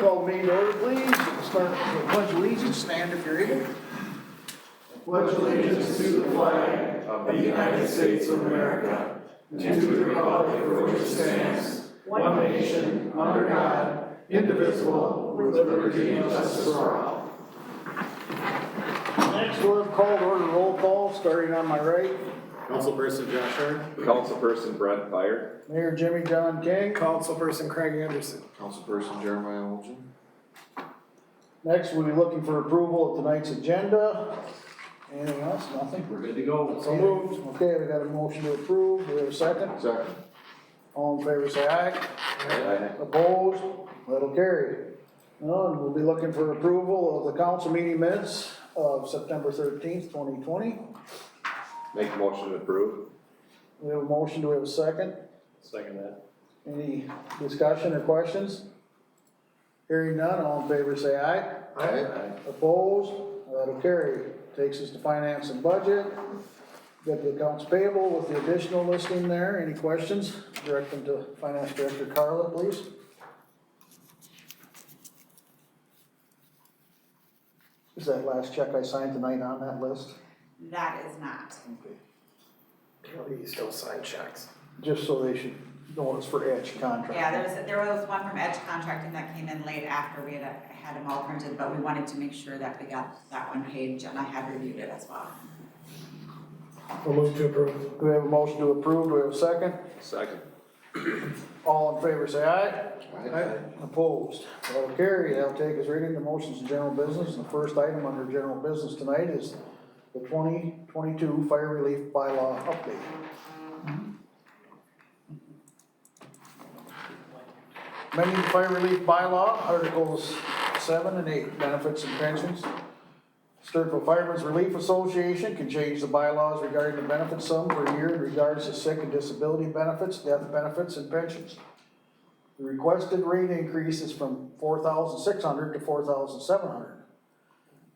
Call the meeting to order, please. Start with the pledge of allegiance. Stand if you're able. Pledge allegiance to the flag of the United States of America and to the republic for which it stands, one nation, under God, indivisible, with liberty and justice for all. Next, we'll have called order roll call, starting on my right. Councilperson Josh Hurd. Councilperson Brent Fire. Mayor Jimmy John King. Councilperson Craig Anderson. Councilperson Jeremiah Olson. Next, we'll be looking for approval of tonight's agenda. Anything else? Nothing? We're good to go. So moved. Okay, we got a motion to approve. Do we have a second? Second. All in favor, say aye. Aye. Opposed? That'll carry. And we'll be looking for approval of the council meeting minutes of September 13th, 2020. Make a motion to approve. We have a motion. Do we have a second? Second that. Any discussion or questions? Hearing none, all in favor say aye. Aye. Opposed? That'll carry. Takes us to finance and budget. Got the accounts payable with the additional listing there. Any questions? Direct them to Finance Director Carla, please. Is that last check I signed tonight on that list? That is not. Okay. You still sign checks. Just so they should know it's for Edge contract. Yeah, there was one from Edge Contracting that came in late after we had them all printed, but we wanted to make sure that we got that one paid, and I have reviewed it as well. We'll move to approve. Do we have a motion to approve? Do we have a second? Second. All in favor say aye. Aye. Opposed? That'll carry. That'll take us right into motions and general business. And the first item under general business tonight is the 2022 fire relief bylaw update. Amending the fire relief bylaw, Articles 7 and 8, benefits and pensions. Stewartville Firemen's Relief Association can change the bylaws regarding the benefit sum per year in regards to sick and disability benefits, death benefits, and pensions. The requested rate increase is from $4,600 to $4,700.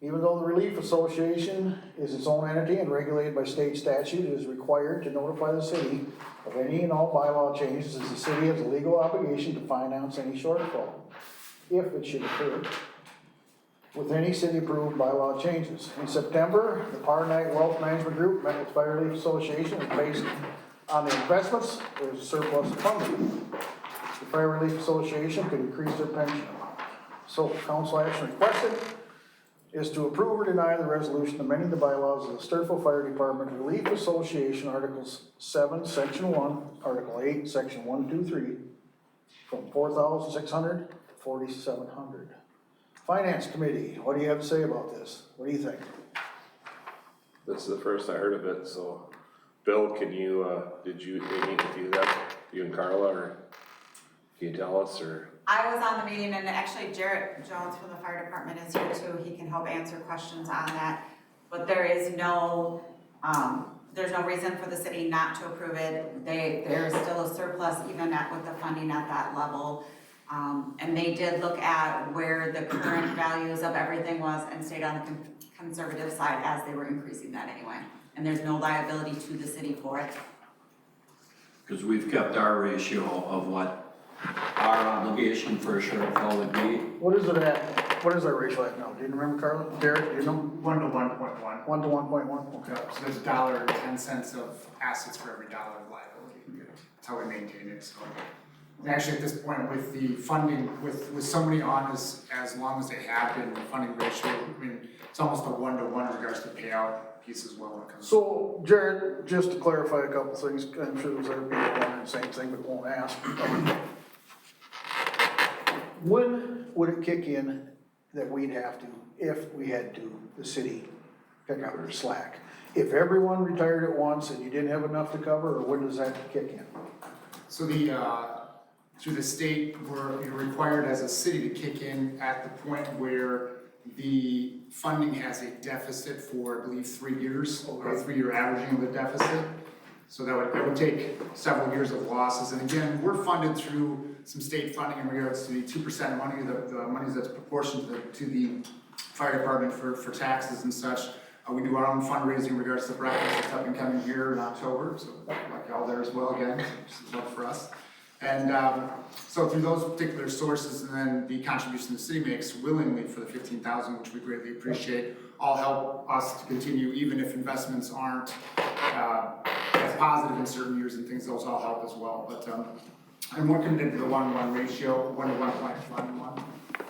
Even though the Relief Association is its own entity and regulated by state statute, it is required to notify the city of any and all bylaw changes, as the city has a legal obligation to finance any shortfall, if it should occur, with any city-approved bylaw changes. In September, the Power Night Wealth Management Group met with Fire Relief Association, and based on the investments, there's a surplus of funding. The Fire Relief Association could increase their pension amount. So, council action requested is to approve or deny the resolution amending the bylaws of the Stewartville Fire Department Relief Association, Articles 7, Section 1, Article 8, Section 1, 2, 3, from $4,600 to $4,700. Finance Committee, what do you have to say about this? What do you think? This is the first I heard of it, so Bill, can you, did you meet with you that, you and Carla, or can you tell us, or? I was on the meeting, and actually Jarrett Jones from the fire department is here too. He can help answer questions on that. But there is no, there's no reason for the city not to approve it. There's still a surplus even with the funding at that level. And they did look at where the current values of everything was and stayed on the conservative side as they were increasing that anyway. And there's no liability to the city for it. Because we've kept our ratio of what our obligation for a shortfall would be. What is it at? What is our ratio at now? Do you remember, Carla? Derek, do you know? 1 to 1.1. 1 to 1.1? Okay. So there's $1.10 of assets for every dollar of liability. That's how we maintain it. So actually, at this point, with the funding, with somebody on as long as they have been, the funding ratio, I mean, it's almost a 1 to 1 in regards to payout piece as well when it comes. So, Jared, just to clarify a couple things, I'm sure there's other people wondering the same thing but won't ask. When would it kick in that we'd have to, if we had to, the city pick up the slack? If everyone retired at once and you didn't have enough to cover, or when does that kick in? So through the state, you're required as a city to kick in at the point where the funding has a deficit for, I believe, 3 years, or a 3-year averaging of the deficit. So that would take several years of losses. And again, we're funded through some state funding in regards to the 2% money, the money that's proportionate to the fire department for taxes and such. We do our own fundraising in regards to breakfast that's up and coming here in October, so like y'all there as well again, which is love for us. And so through those particular sources and then the contribution the city makes willingly for the 15,000, which we greatly appreciate, all help us to continue even if investments aren't as positive in certain years and things, those all help as well. But I'm more committed to the 1-to-1 ratio, 1 to 1.11.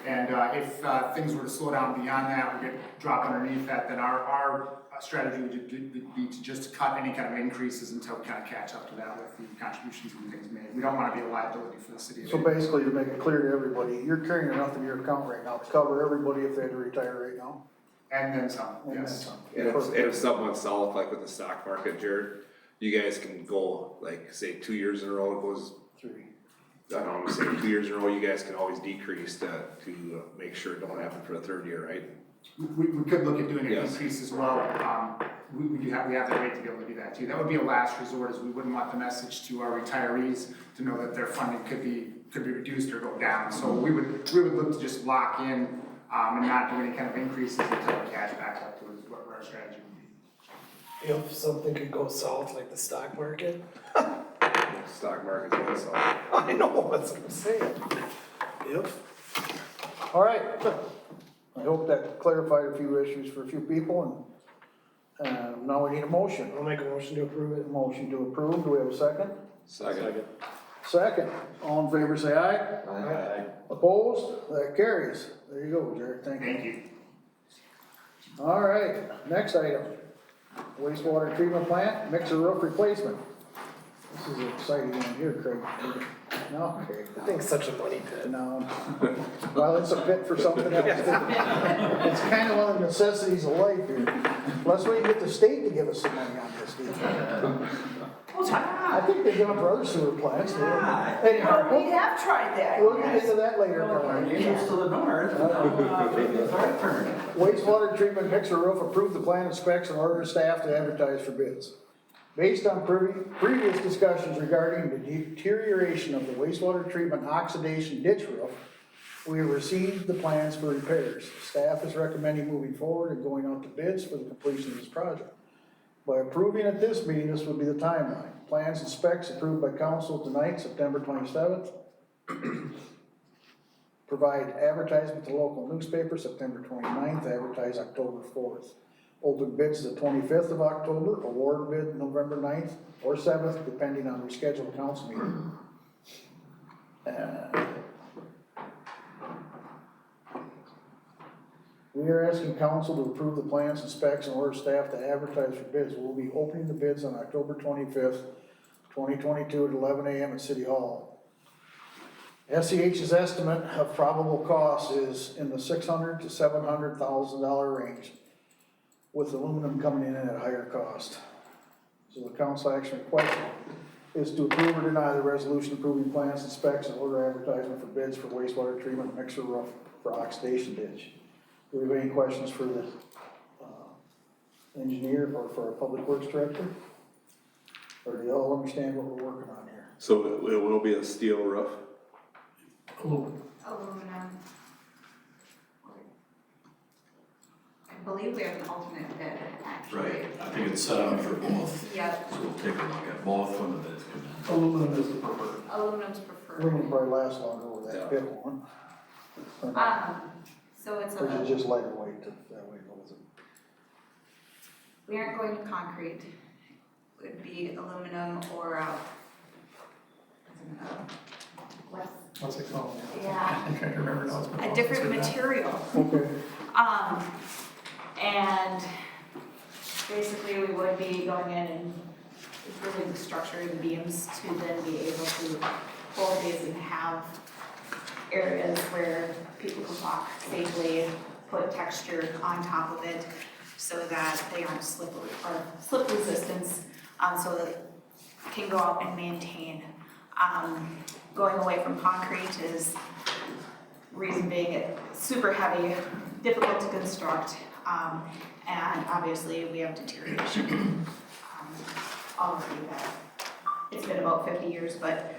And if things were to slow down beyond that, we get drop underneath that, then our strategy would be to just cut any kind of increases until we kind of catch up to that with the contributions and things made. We don't want to be a liability for the city. So basically, to make it clear to everybody, you're carrying enough in your account right now to cover everybody if they had to retire right now? And then some, And then yes. some. And if something went south, like with the stock market, Jared, you guys can go, like, say, 2 years in a row, it goes, 3. I don't know, say 2 years in a row, you guys can always decrease to make sure it don't happen for the third year, right? We could look at doing a Yes. decrease as well. We have the right to be able to do that too. That would be a last resort, as we wouldn't want the message to our retirees to know that their funding could be reduced or go down. So we would look to just lock in and not do any kind of increases until we catch back up to what our strategy would be. If something could go south like the stock market. Stock market's going south. I know, that's what I'm saying. If. All right, I hope that clarified a few issues for a few people, and now we need a motion. I'll make a motion to approve it. Motion to approve, do we have a second? Second. Second, all in favor say aye. Aye. Opposed? That carries. There you go, Jared, thank you. Thank you. All right, next item, wastewater treatment plant, mixer roof replacement. This is exciting one here, Craig. No, Craig. I think such a money pit. No, well, it's a pit for something else. It's kind of one of the necessities of life here. Let's wait and get the state to give us some money on this deal. I think they've done for other sewer plants. Well, we Anyhow, have tried that. we'll get into that later. Neighbors to the north, maybe it's our turn. Wastewater treatment mixer roof, approve the plan and specs and order staff to advertise for bids. Based on previous discussions regarding the deterioration of the wastewater treatment oxidation ditch roof, we have received the plans for repairs. Staff is recommending moving forward and going out to bids for the completion of this project. By approving at this meeting, this would be the timeline. Plans and specs approved by council tonight, September 27th. Provide advertisement to local newspaper, September 29th, advertise October 4th. Open bids the 25th of October, award bid November 9th or 7th, depending on rescheduled council meeting. We are asking council to approve the plans and specs and order staff to advertise for bids. We'll be opening the bids on October 25th, 2022 at 11 a.m. at City Hall. SEH's estimate of probable cost is in the $600,000 to $700,000 range, with aluminum coming in at a higher cost. So the council action request is to approve or deny the resolution approving plans and specs and order advertisement for bids for wastewater treatment mixer roof for oxidation ditch. Do we have any questions for the engineer or for our public works director? Or do y'all understand what we're working on here? So it will be a steel roof? Aluminum. I believe we have an alternate bid, actually. Right, I think it's set up for both, Yep, so we'll take a look at both when the bids come in. Aluminum is the preferred. aluminum's preferred. Aluminum probably lasts longer with that pit one. Or not? So it's Or is it a, just lighter weight that way goes? we aren't going to concrete. It would be aluminum or, What's it called? yeah, I'm trying to remember now. It's been a a while different since we've done it. material. Okay. And basically we would be going in and improving the structure of the beams to then be able to hold these and have areas where people can walk safely, put texture on top of it so that they aren't slip resistance, so that it can go out and maintain. Going away from concrete is, reason being, it's super heavy, difficult to construct, and obviously we have deterioration. Already that, it's been about 50 years, but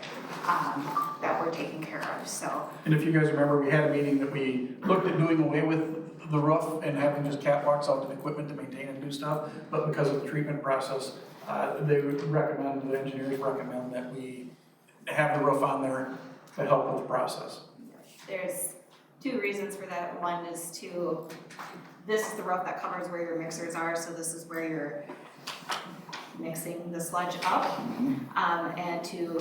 that we're taking care of, so. And if you guys remember, we had a meeting that we looked at doing away with the roof and having just catwalks out and equipment to maintain and do stuff, but because of the treatment process, they would recommend, the engineers recommend that we have the roof on there to help with the process. There's two reasons for that. One is this is the roof that covers where your mixers are, so this is where you're mixing the sludge up, and to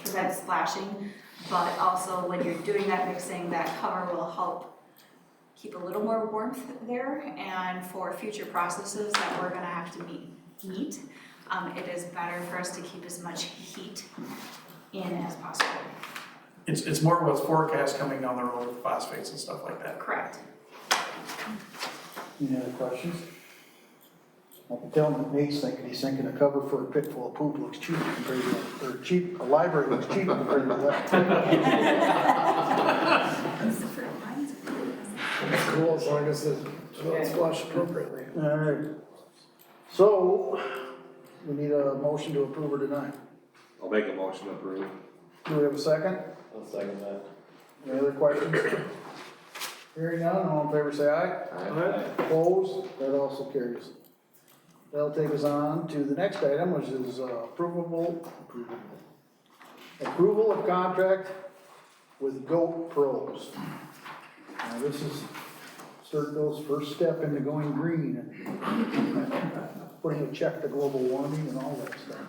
prevent splashing. But also when you're doing that mixing, that cover will help keep a little more warmth there, and for future processes that we're gonna have to meet, it is better for us to keep as much heat in as possible. It's more what's forecast coming down the road with phosphates and stuff like that. Correct. Any other questions? I can tell him that Nate's thinking a cover for a pit full of poop looks cheap compared to, or cheap, a library looks cheap compared to that. It's cool as long as it's flushed appropriately. All right. So, we need a motion to approve or deny. I'll make a motion to approve. Do we have a second? I'll second that. Any other questions? Hearing none, all in favor say aye. Aye. Opposed? That also carries. That'll take us on to the next item, which is approval of contract with Goat Pros. Now, this is Stewartville's first step into going green and putting a check to global warming and all that stuff.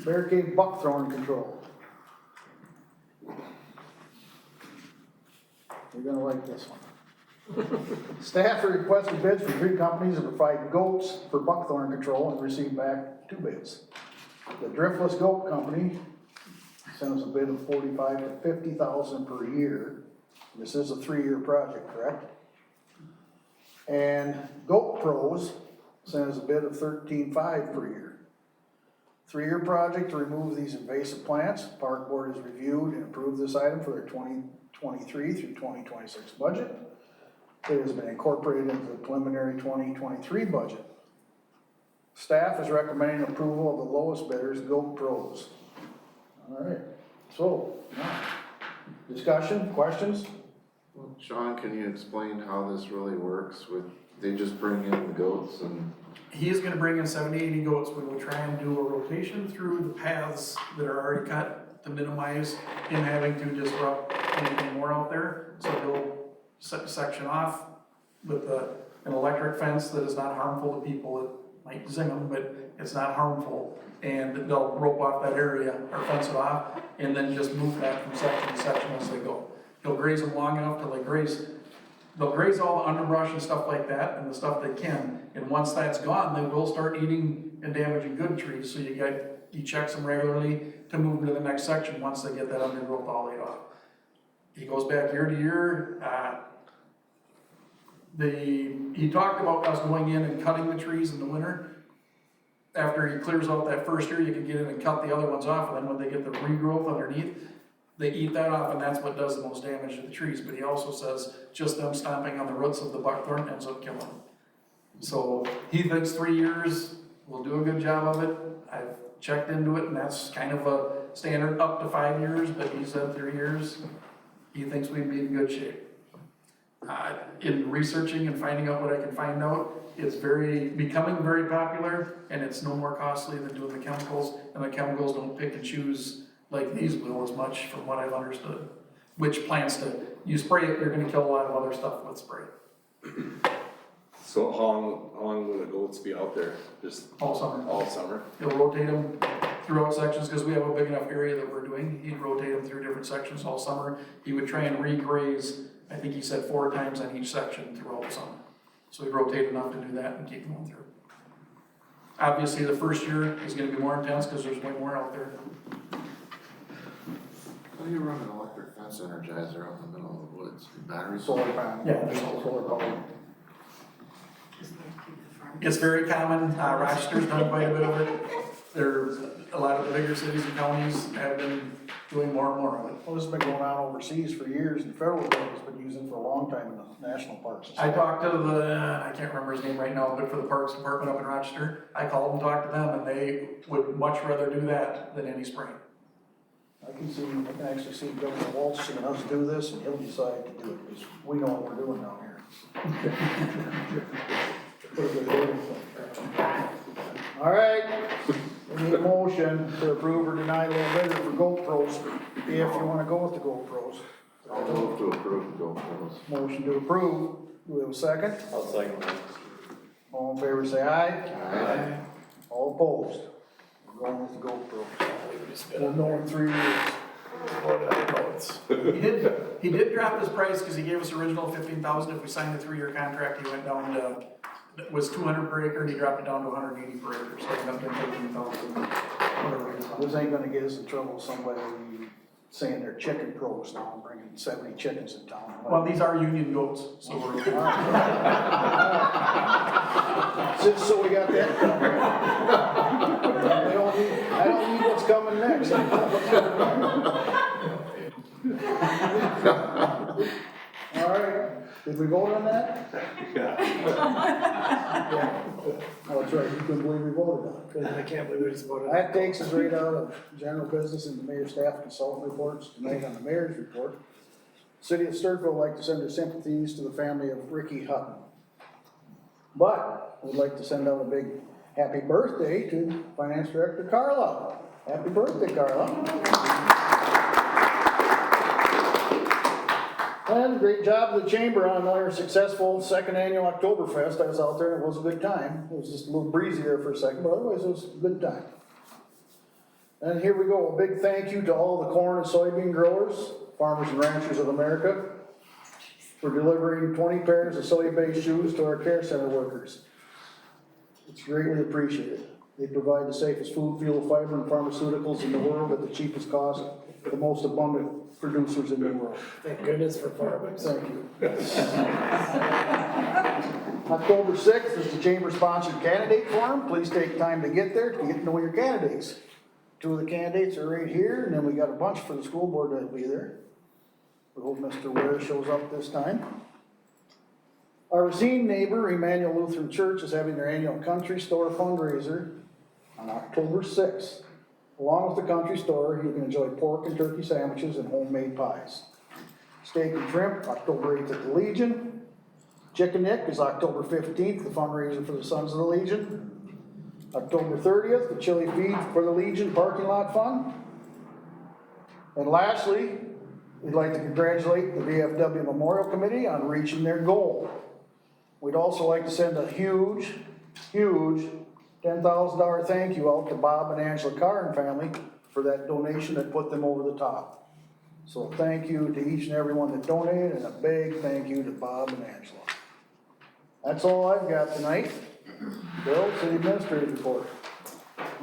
Barricade buckthorn control. You're gonna like this one. Staff requested bids from 3 companies to provide goats for buckthorn control and received back 2 bids. The Driftless Goat Company sent us a bid of $45,000 to $50,000 per year. This is a 3-year project, correct? And Goat Pros sent us a bid of $13,500 per year. 3-year project to remove these invasive plants. Park Board has reviewed and approved this item for their 2023 through 2026 budget. It has been incorporated into the preliminary 2023 budget. Staff is recommending approval of the lowest bidders, Goat Pros. All right, so, now, discussion, questions? Sean, can you explain how this really works with, they just bring in the goats and? He is gonna bring in 70, 80 goats. We will try and do a rotation through the paths that are already cut to minimize him having to disrupt anything more out there. So he'll section off with an electric fence that is not harmful to people. It might zing them, but it's not harmful. And they'll rope off that area or fence it off and then just move that from section to section as they go. He'll graze them long enough till they'll graze all the underbrush and stuff like that and the stuff they can. And once that's gone, they will start eating and damaging good trees. So he checks them regularly to move them to the next section once they get that undergrowth all laid off. He goes back year to year. He talked about us going in and cutting the trees in the winter. After he clears out that first year, you can get in and cut the other ones off, and then when they get the regrowth underneath, they eat that off, and that's what does the most damage to the trees. But he also says just them stomping on the roots of the buckthorn ends up killing them. So he thinks 3 years will do a good job of it. I've checked into it, and that's kind of a standard up to 5 years, but he said 3 years. He thinks we'd be in good shape. In researching and finding out what I can find out, it's becoming very popular, and it's no more costly than doing the chemicals, and the chemicals don't pick and choose like these will as much from what I've understood. Which plants you spray it, you're gonna kill a lot of other stuff with spray. So how long will the goats be out there? Just All summer. all summer? He'll rotate them throughout sections, because we have a big enough area that we're doing. He'd rotate them through different sections all summer. He would try and re-graze, I think he said 4 times on each section throughout the summer. So he'd rotate enough to do that and keep going through. Obviously, the first year is gonna be more intense, because there's way more out there. How do you run an electric fence energizer out in the middle of the woods? Battery? Solar panel. Yeah. Solar power. It's very common, Rochester's done quite a bit of it. There's a lot of the bigger cities and counties have been doing more and more of it. Well, this has been going on overseas for years, and the federal government's been using it for a long time in the national parks. I talked to I can't remember his name right now, but for the Parks Department up in Rochester, I called and talked to them, and they would much rather do that than any spraying. I can actually see Governor Walsh seeing us do this, and he'll decide to do it, because we know what we're doing down here. All right, We need a motion to approve or deny low bidder for GoPros, if you wanna go with the GoPros. I'll move to approve and go for those. Motion to approve, do we have a second? I'll second that. All in favor, say aye. Aye. All opposed? We're going with the GoPros. We'll know in 3 years. He did drop his price, cause he gave us original 15,000, if we signed the 3-year contract, he went down to, it was 200 per acre, and he dropped it down to 180 per acre, so he got to 15,000. Whatever it is. This ain't gonna get us in trouble with somebody saying they're chicken pros now and bringing 70 chickens in town. Well, these are union goats, so we're. Just so we got that covered. I don't need what's coming next. All right, did we vote on that? Yeah. Oh, that's right, you couldn't believe we voted on it. I can't believe we just voted. That takes us right out of general business and the mayor's staff consultant reports. Tonight on the mayor's report, City of Stewartville would like to send their sympathies to the family of Ricky Hutton. But we'd like to send out a big happy birthday to Finance Director Carla. Happy birthday, Carla. And great job to the chamber on another successful second annual Oktoberfest. I was out there and it was a good time. It was just a little breezy there for a second, but otherwise it was a good time. And here we go, a big thank you to all the corn and soybean growers, farmers and ranchers of America, for delivering 20 pairs of soy-based shoes to our care center workers. It's greatly appreciated. They provide the safest food, fuel, fiber, and pharmaceuticals in the world at the cheapest cost, the most abundant producers in the world. Thank goodness for farmers. Thank you. October 6th is the chamber-sponsored candidate forum. Please take time to get there to get to know your candidates. 2 of the candidates are right here, and then we got a bunch for the school board that'll be there. We hope Mr. Ware shows up this time. Our Racine neighbor, Emmanuel Lutheran Church, is having their annual country store fundraiser on October 6th. Along with the country store, you can enjoy pork and turkey sandwiches and homemade pies. Steak and shrimp, October 8th at the Legion. Chicken Nick is October 15th, the fundraiser for the Sons of the Legion. October 30th, the chili feed for the Legion parking lot fund. And lastly, we'd like to congratulate the VFW Memorial Committee on reaching their goal. We'd also like to send a huge $10,000 thank you out to Bob and Angela Carr and family for that donation that put them over the top. So thank you to each and every one that donated, and a big thank you to Bob and Angela. That's all I've got tonight. Bill, City Administrative Report.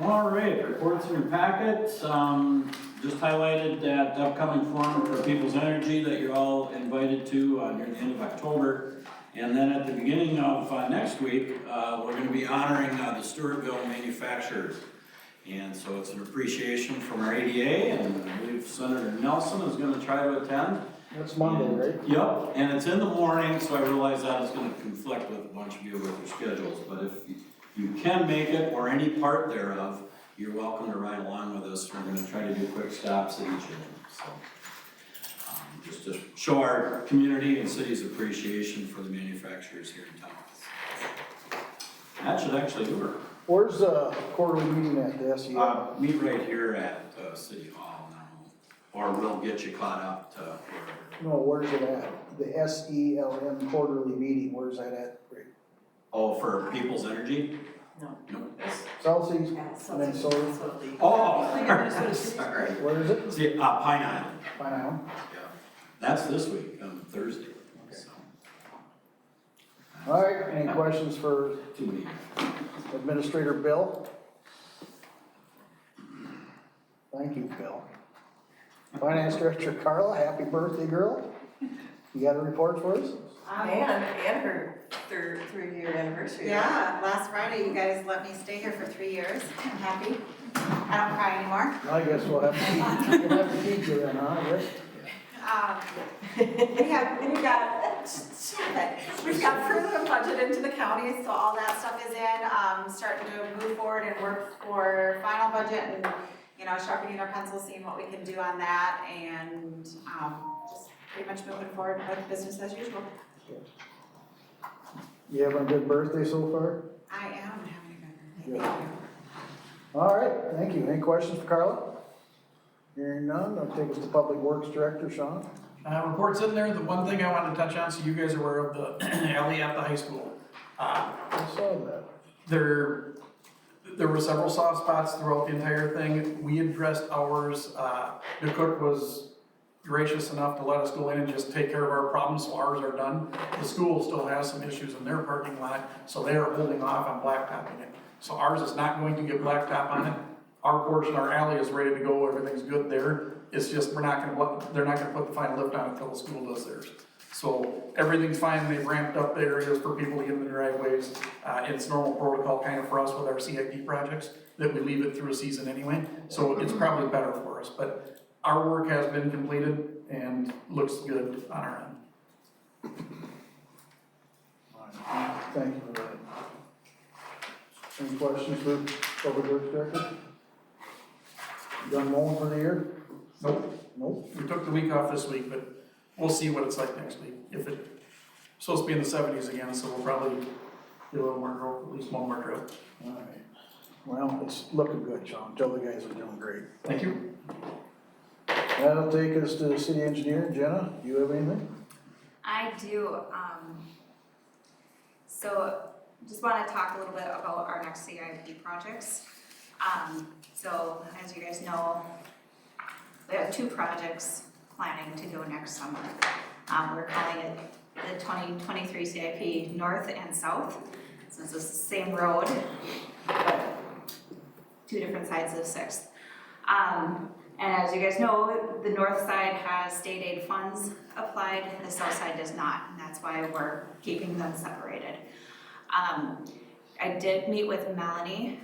All right, reports in your packet. Just highlighted that upcoming forum for People's Energy that you're all invited to near the end of October. And then at the beginning of next week, we're going to be honoring the Stewartville manufacturers. And so it's an appreciation from our ADA, and I believe Senator Nelson is going to try to attend. That's Monday, right? Yep, and it's in the morning, so I realize that is going to conflict with a bunch of you with your schedules. But if you can make it, or any part thereof, you're welcome to ride along with us. We're going to try to do quick stops at each of them. So, just to show our community and city's appreciation for the manufacturers here in town. That should actually do her. Where's the quarterly meeting at the SEL? Meet right here at City Hall now, or we'll get you caught up to wherever. No, where's it at? The SELM quarterly meeting, where's that at? Oh, for People's Energy? No. Southeast Minnesota? Oh, sorry. Where is it? See, Pine Island. Pine Island. Yeah, that's this week, Thursday. So. All right, any questions for Too many. Administrator Bill? Thank you, Bill. Finance Director Carla, happy birthday, girl. You got a report for us? And her 3-year anniversary. Yeah, last Friday, you guys let me stay here for 3 years. I'm happy. I don't cry anymore. I guess we'll have to keep you then, huh? Yes. We've got further budget into the county, so all that stuff is in, starting to move forward and work for final budget and, sharpening our pencils, seeing what we can do on that, and, just pretty much moving forward with business as usual. You having a good birthday so far? I am having a good birthday. Yeah. Thank you. All right, thank you. Any questions for Carla? Hearing none, I'll take us to Public Works Director, Sean. Reports in there, the one thing I wanted to touch on, so you guys are aware of the alley at the high school. I saw that. There were several soft spots throughout the entire thing. We addressed ours. The cook was gracious enough to let us go in and just take care of our problems, so ours are done. The school still has some issues in their parking lot, so they are holding off on blacktopping it. So ours is not going to get blacktop on it. Our portion, our alley is ready to go, everything's good there. It's just, they're not gonna put the final lift on it until the school does theirs. So everything's fine, they've ramped up the areas for people to get in the driveways. It's normal protocol kind of for us with our CIP projects, that we leave it through a season anyway. So it's probably better for us, but our work has been completed and looks good on our end. Thank you for that. Any questions for Public Works Director? Done mowing for the year? Nope. Nope. We took the week off this week, but we'll see what it's like next week. If it's supposed to be in the 70s again, so we'll probably get a little more growth, at least one more drill. All right. Well, it's looking good, Sean. Tell the guys are doing great. Thank you. That'll take us to the city engineer. Jenna, do you have anything? I do, so just wanna talk a little bit about our next CIP projects. So as you guys know, we have 2 projects planning to go next summer. We're calling it the 2023 CIP North and South. So it's the same road, but 2 different sides of 6th. And as you guys know, the north side has state aid funds applied, and the south side does not, and that's why we're keeping them separated. I did meet with Melanie,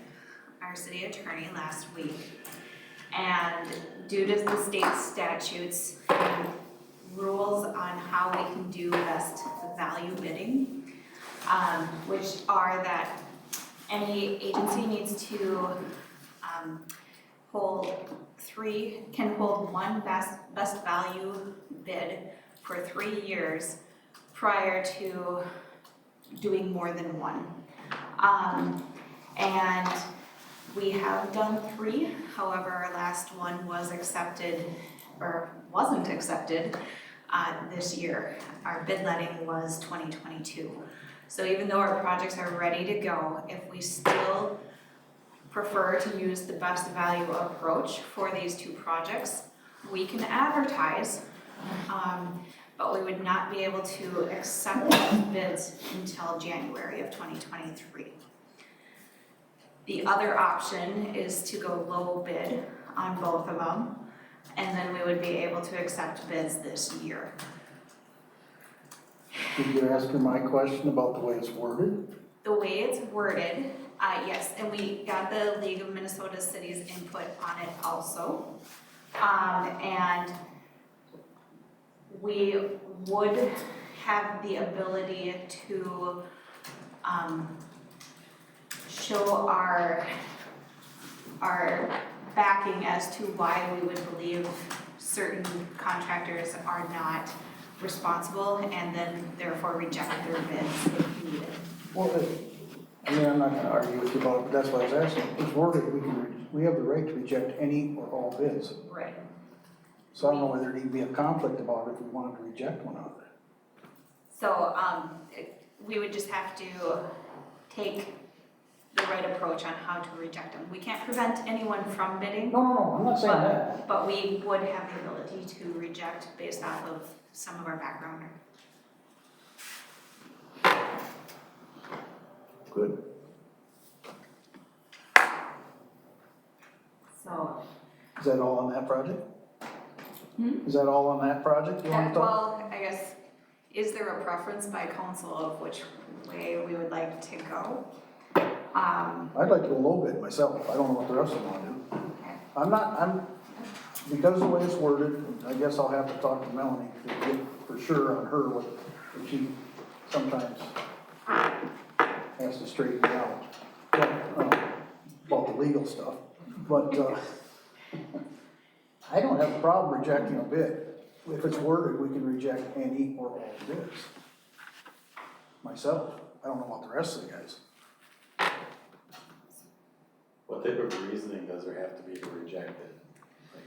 our city attorney, last week, and due to the state statutes and rules on how we can do best value bidding, which are that any agency needs to can hold one best value bid for 3 years prior to doing more than one. And we have done 3, however, our last one was accepted, or wasn't accepted, this year. Our bid letting was 2022. So even though our projects are ready to go, if we still prefer to use the best value approach for these 2 projects, we can advertise, but we would not be able to accept those bids until January of 2023. The other option is to go low bid on both of them, and then we would be able to accept bids this year. Did you ask her my question about the way it's worded? The way it's worded, yes, and we got the League of Minnesota Cities input on it also. And we would have the ability to show our backing as to why we would believe certain contractors are not responsible, and then therefore reject their bids if needed. Well, I mean, I'm not gonna argue with you about it, but that's what I was asking. It's worded, we have the right to reject any or all bids. Right. So I don't know whether there'd be a conflict about it if we wanted to reject one of it. So, we would just have to take the right approach on how to reject them. We can't prevent anyone from bidding. No, I'm not saying that. But we would have the ability to reject based off of some of our background. Good. So. Is that all on that project? Is that all on that project you want to talk? Well, I guess, is there a preference by council of which way we would like to go? I'd like to go low bid myself. I don't know what the rest of them want to do. I'm, because of the way it's worded, I guess I'll have to talk to Melanie to get for sure on her what she sometimes has to straighten out. About the legal stuff. But, I don't have a problem rejecting a bid. If it's worded, we can reject any or all bids. Myself, I don't know about the rest of the guys. What type of reasoning does there have to be to reject it?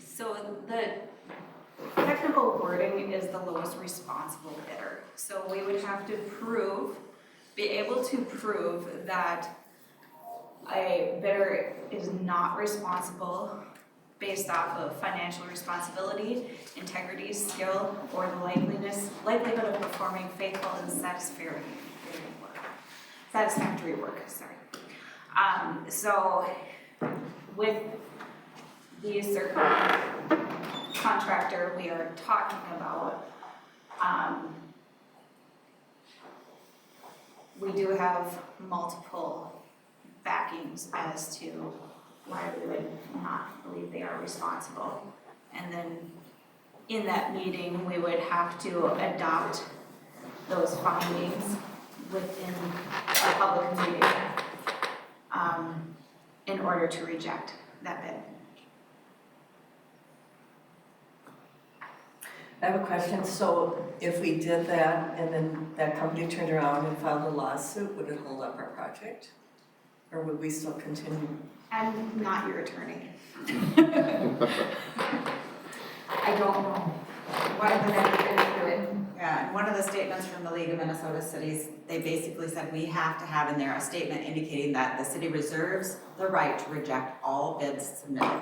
So the technical wording is the lowest responsible bidder. So we would have to be able to prove that a bidder is not responsible based off of financial responsibility, integrity, skill, or the likelihood of performing faithful and satisfactory work, sorry. So with the certain contractor we are talking about, we do have multiple backings as to why we would not believe they are responsible. And then in that meeting, we would have to adopt those findings within a public meeting in order to reject that bid. I have a question. So if we did that and then that company turned around and filed a lawsuit, would it hold up our project? Or would we still continue? I'm not your attorney. I don't know. One of the, one of the statements from the League of Minnesota Cities, they basically said we have to have in there a statement indicating that the city reserves the right to reject all bids submitted.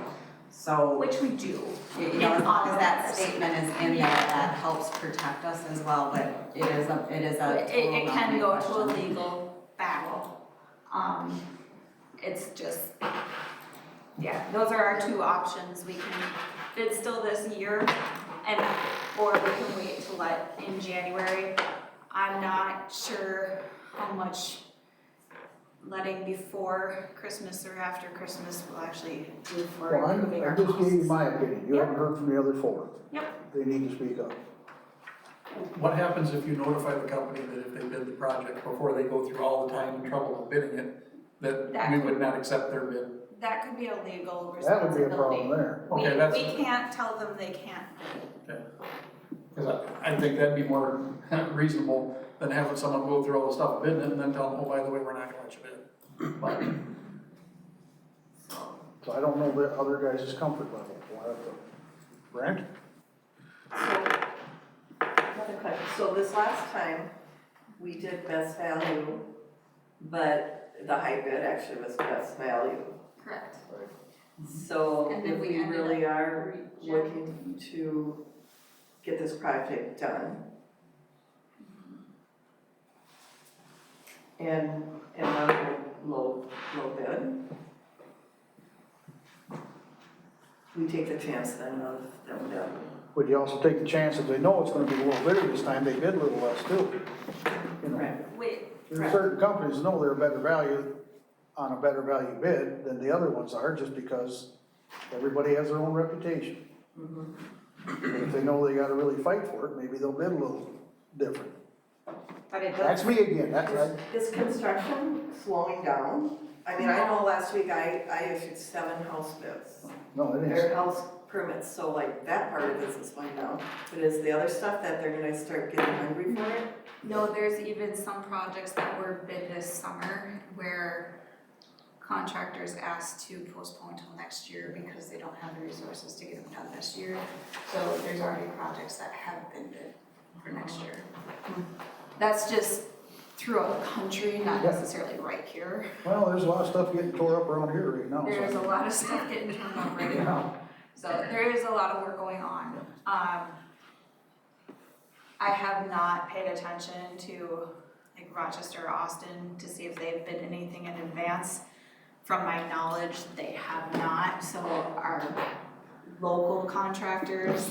So, Which we do. you know, as long as that statement is in there, that helps protect us as well, but it is a It can go to a question. legal battle. It's just, yeah, those are our two options. We can bid still this year or we can wait till in January. I'm not sure how much letting before Christmas or after Christmas will actually do for Well, improving our I just gave you costs. my opinion, you haven't heard from the other four. Yep. They need to speak up. What happens if you notify the company that if they bid the project before they go through all the time and trouble of bidding it, that we would not accept their bid? That could be a legal That would be a responsibility. problem there. Okay, that's. We can't tell them they can't bid. Okay. Because I think that'd be more reasonable than having someone go through all the stuff bidding it and then tell them, oh, by the way, we're not gonna let you bid. But So I don't know the other guys' comfort level. We'll have to. Brent? Another question. So this last time, we did best value, but the high bid actually was best value. Correct. So And then if we we ended really up are looking to get this project done, and another low bid, we take the chance then of them. Would you also take the chance if they know it's gonna be a little bigger this time, they bid a little less too? You know, Right. Wait, there's certain companies that know they're a better value on a better value bid than the other ones are, just because everybody has their own reputation. If they know they gotta really fight for it, maybe they'll bid a little different. But it That's does, me again, that's, Is construction slowing down? I mean, I know last week I issued 7 house bids. no, it Their is. house permits, so like that part of this is slowing down. But is the other stuff that they're gonna start getting hungry for it? no, there's even some projects that were bid this summer where contractors asked to postpone till next year because they don't have the resources to get them done this year. So there's already projects that have been bid for next year. That's just throughout the country, not Yeah. necessarily right here. Well, there's a lot of stuff getting tore up around here right now. so- There's a lot of stuff getting turned over right now. So there is a lot of work going on. I have not paid attention to like Rochester or Austin to see if they've bid anything in advance. From my knowledge, they have not, so our local contractors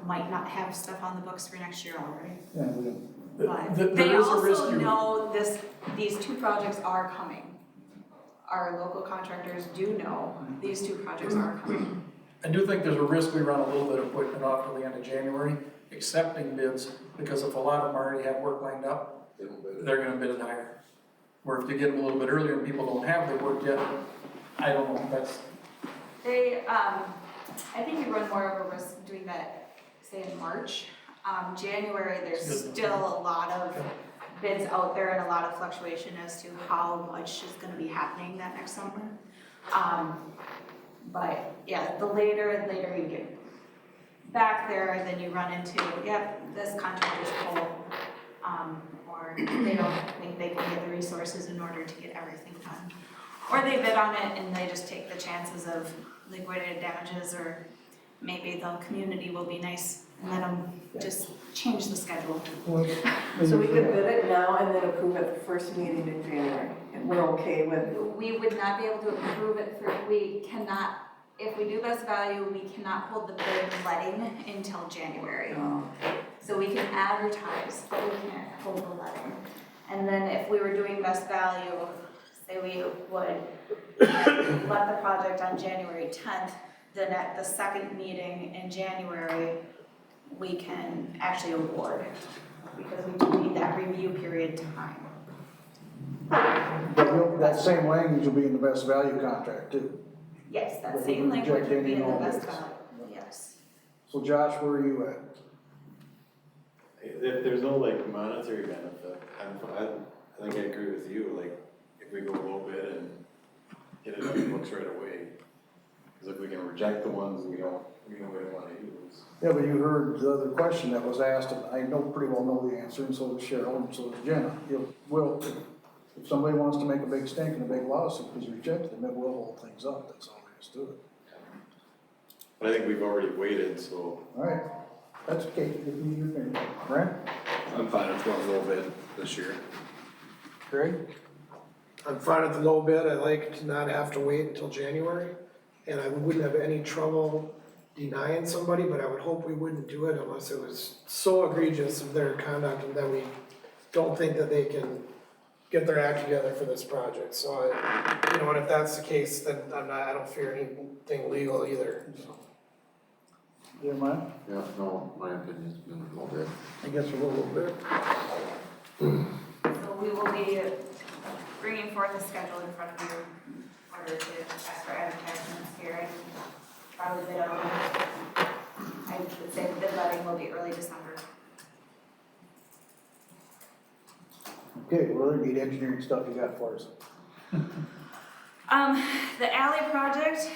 might not have stuff on the books for next year already. Yeah, we don't. But There they is a risk also you- know these two projects are coming. Our local contractors do know these two projects are coming. I do think there's a risk we run a little bit of putting it off till the end of January, accepting bids, because if a lot of them already have work lined up, they're gonna bid it higher. Where if you get them a little bit earlier and people don't have their work yet, I don't know, that's, They, I think you run more of a risk doing that, say in March. January, there's Good. still a lot of bids out there and a lot of fluctuation as to how much is gonna be happening that next summer. But yeah, the later you get back there, then you run into, yep, this contractor's full. Or they don't think they can get the resources in order to get everything done. Or they bid on it and they just take the chances of liquidated damages, or maybe the community will be nice and let them just change the schedule. So we could bid it now and then approve it the first meeting in January, and we're okay with, We would not be able to approve it we cannot, if we do best value, we cannot hold the bid letting until January. So we can advertise, but we can't hold the letting. And then if we were doing best value, say we would let the project on January 10th, then at the second meeting in January, we can actually award, because we do need that review period time. But that same language will be in the best value contract too. Yes, that But same we language reject would be in any the and all best bids. value, yes. So Josh, where are you at? If there's no like monetary benefit, I think I agree with you, like, if we go low bid and get it on the books right away. Cause if we can reject the ones we don't wanna use. Yeah, but you heard the other question that was asked, and I pretty well know the answer, and so does Cheryl, and so does Jenna. If somebody wants to make a big stink and a big lawsuit because you rejected them, it will hold things up, that's all there is to it. But I think we've already waited, so. All right, that's okay, if you hear me. Brent? I'm fine with going low bid this year. Greg? I'm fine with the low bid, I like to not have to wait until January, and I wouldn't have any trouble denying somebody, but I would hope we wouldn't do it unless it was so egregious of their conduct and that we don't think that they can get their act together for this project. So and if that's the case, then I don't fear anything legal either, so. Yeah, mine? Yeah, no, my opinion's been a little bit. I guess a little bit. So we will be bringing forth a schedule in front of you in order to ask for advertisements here. I probably bid on, I would say the bid letting will be early December. Okay, what other neat engineering stuff you got for us? The alley project,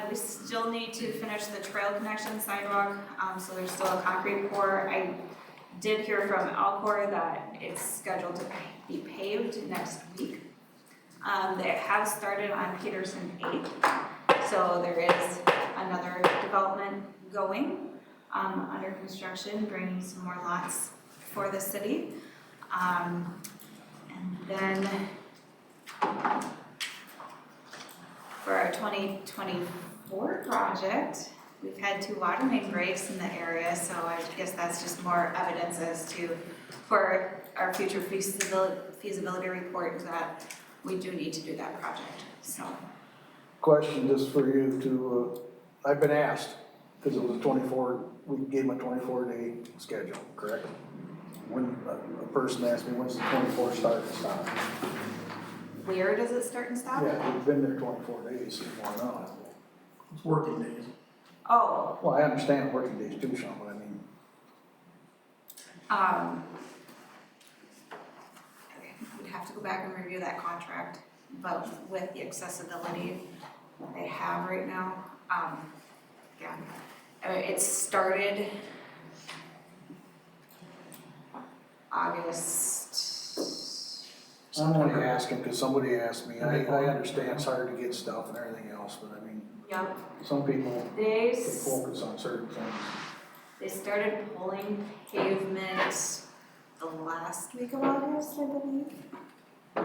we still need to finish the trail connection sidewalk, so there's still a concrete pour. I did hear from Alcor that it's scheduled to be paved next week. They have started on Peterson 8, so there is another development going, under construction, bringing some more lots for the city. And then for our 2024 project, we've had 2 water main breaks in the area, so I guess that's just more evidence as to, for our future feasibility report, that we do need to do that project, so. Question just for you to, I've been asked, because it was we gave them a 24-day schedule, correct? When a person asked me, when's the 24 start and stop? Where does it start and stop? Yeah, we've been there 24 days, why not? It's working days. Oh, Well, I understand working days too, Sean, but I mean, we'd have to go back and review that contract, but with the accessibility that they have right now, it started August. I'm only asking because somebody asked me, I understand it's hard to get stuff and everything else, but I mean, Yep, some people they, can focus on certain things. they started pulling pavement the last week of August, I believe.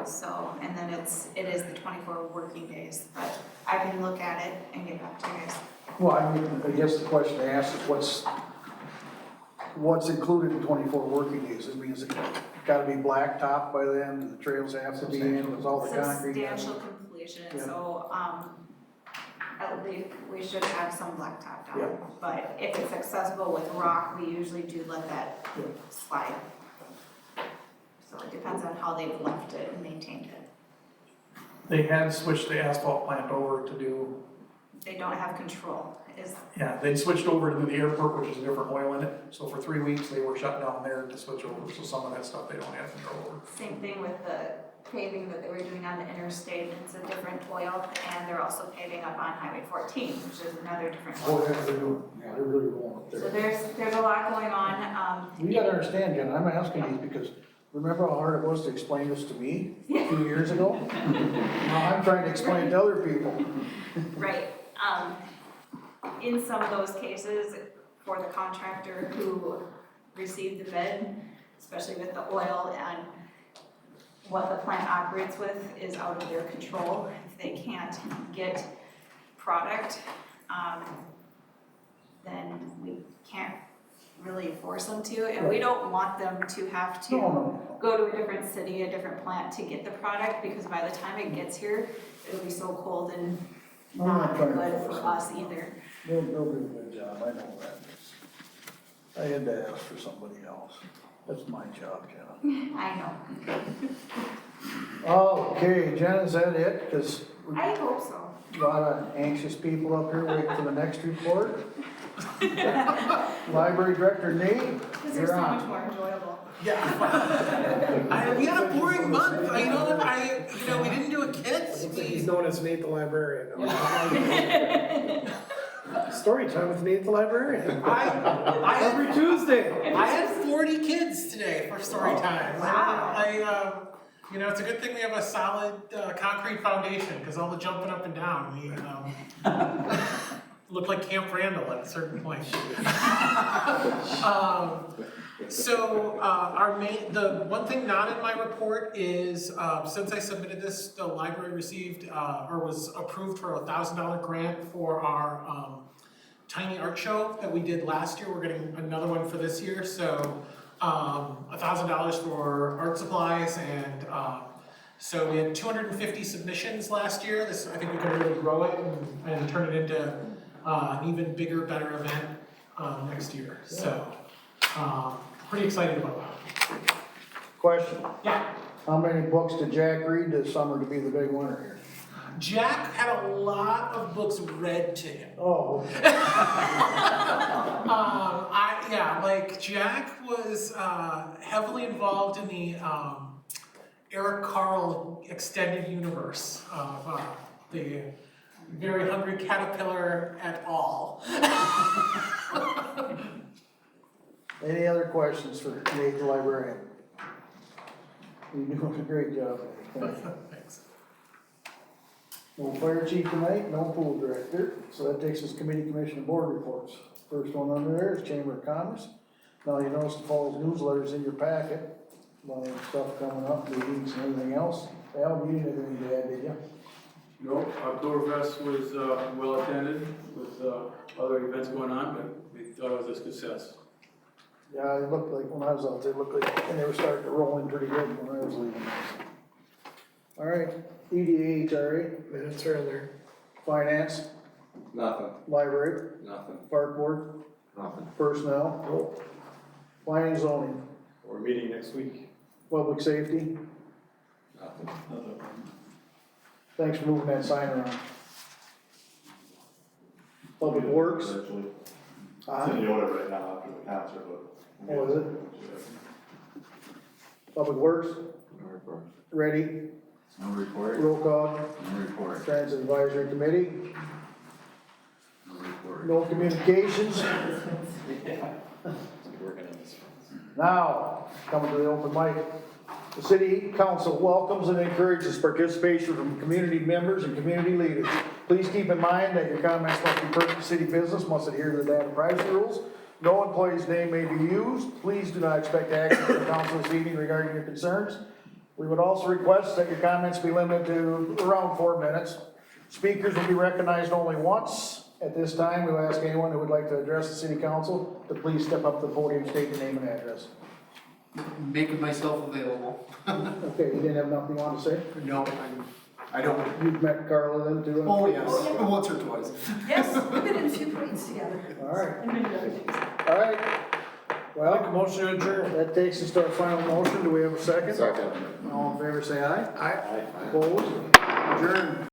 So, and then it is the 24 working days, but I can look at it and get back to you guys. Well, I mean, I guess the question I asked is what's included in 24 working days? I mean, is it gotta be blacktop by then? Do the trails have to be in with all the concrete? Substantial completion, Yeah. so, at least we should have some blacktop Yeah. done. But if it's accessible with rock, we usually do let that Yeah. slide. So it depends on how they've left it and maintained it. They had switched the asphalt plant over to do, They don't have control is, Yeah, they switched over to the airport, which is a different oil in it, so for 3 weeks, they were shut down there to switch over, so some of that stuff they don't have control over. same thing with the paving that they were doing on the interstate, it's a different oil, and they're also paving up on Highway 14, which is another different Oh, oil. yeah, they're doing, yeah, they're really going up So there. there's a lot going on, You gotta understand, Jen, I'm asking these because remember how hard it was to explain this to me a few years ago? Now I'm trying to explain it to other people. right, in some of those cases, for the contractor who received the bid, especially with the oil and what the plant operates with is out of their control. If they can't get product, then we can't really force them to, and we don't want them to have to No. go to a different city, a different plant to get the product, because by the time it gets here, it'll be so cold and I'm not not trying to good force for them. us either. They'll do a good job, I know that. I had to ask for somebody else. That's my job, Jenna. I know. Okay, Jenna, is that it? Cause we I hope so. a lot of anxious people up here waiting for the next report. Library Director Nate, Because they're you're so much on. more enjoyable. We had a boring month, we didn't do a kit. Looks like he's known as Nate the Librarian. Story time with Nate the Librarian. Every Tuesday. I had 40 kids today for story time. Wow. It's a good thing we have a solid concrete foundation, because all the jumping up and down, we looked like Camp Randall at a certain point. The one thing not in my report is, since I submitted this, the library received, or was approved for a $1,000 grant for our tiny art show that we did last year. We're getting another one for this year, so $1,000 for art supplies, and so we had 250 submissions last year. I think we can really grow it and turn it into an even bigger, better event next year. So pretty excited about that. Question, Yeah, how many books did Jack read this summer to be the big winner here? Jack had a lot of books read to him. Oh, Jack was heavily involved in the Eric Carle extended universe of the Very Hungry Caterpillar et al. any other questions for Nate the Librarian? You're doing a great job, Nate. Thank you. Thanks. No fire chief tonight, no pool director, so that takes us committee, commission, and board reports. First one under there is Chamber of Commerce. Now, you notice the fall's newsletter's in your packet, a lot of stuff coming up, meetings and everything else. Al, you didn't have anything to add, did you? No, Oktoberfest was well attended with other events going on, but we thought it was a success. Yeah, it looked like, when I was out there, it looked like, and they were starting to roll in pretty good when I was leaving. All right, EDA, HRA, Minutes are in there. finance, Nothing, library, nothing, park board, nothing. personnel, planning, zoning, We're meeting next week. public safety. Nothing. Thanks for moving that sign around. Public works. Virtually. It's Aye. in the order right now after the concert, but. Oh, is it? Public works, No report. ready, No report. roll call, No report. transit advisory committee, No report. no communications. Working on this. Now, coming to the open mic. The city council welcomes and encourages participation from community members and community leaders. Please keep in mind that your comments must be pertinent to city business, must adhere to the data privacy rules. No employee's name may be used. Please do not expect action from the council this evening regarding your concerns. We would also request that your comments be limited to around 4 minutes. Speakers will be recognized only once. At this time, we will ask anyone who would like to address the city council to please step up to the podium, state your name and address. Making myself available. Okay, you didn't have nothing you want to say? No, I don't. You've met Carla then too? Oh, yes, once or twice. Yes, we've been in 2 meetings together. All right, And many other things. all right. Make a Well, motion to adjourn. that takes us to our final motion. Do we have a second? Second. All in favor, say aye. Aye. Opposed? Adjourned.